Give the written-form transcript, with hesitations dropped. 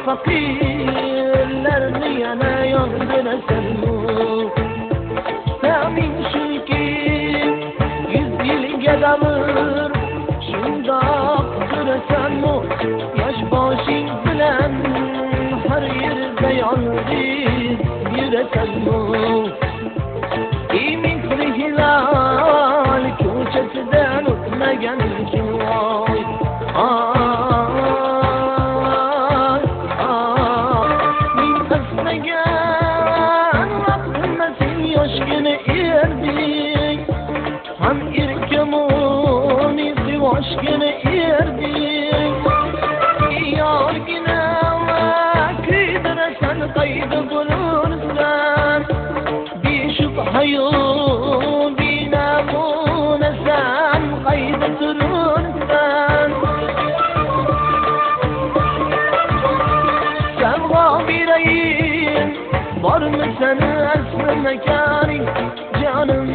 fakirlerini yana yandırasın. Senin çünkü 100 yılga davr şundaq durasanmu, yaş boshing bilan har yerda yolg'iz yurasanmu. Mehri hilal ko'chasidan o'tmagan kim voy? Men asragan vaqtimda sen yoshgina erding, ham erkamu men sevoshgina erding. Yorgina va kuydirasan qayda bo'lursan, beshubhayu binamunasan qayda turursan. Savg'o berayim bormi sani asli makaning, jonim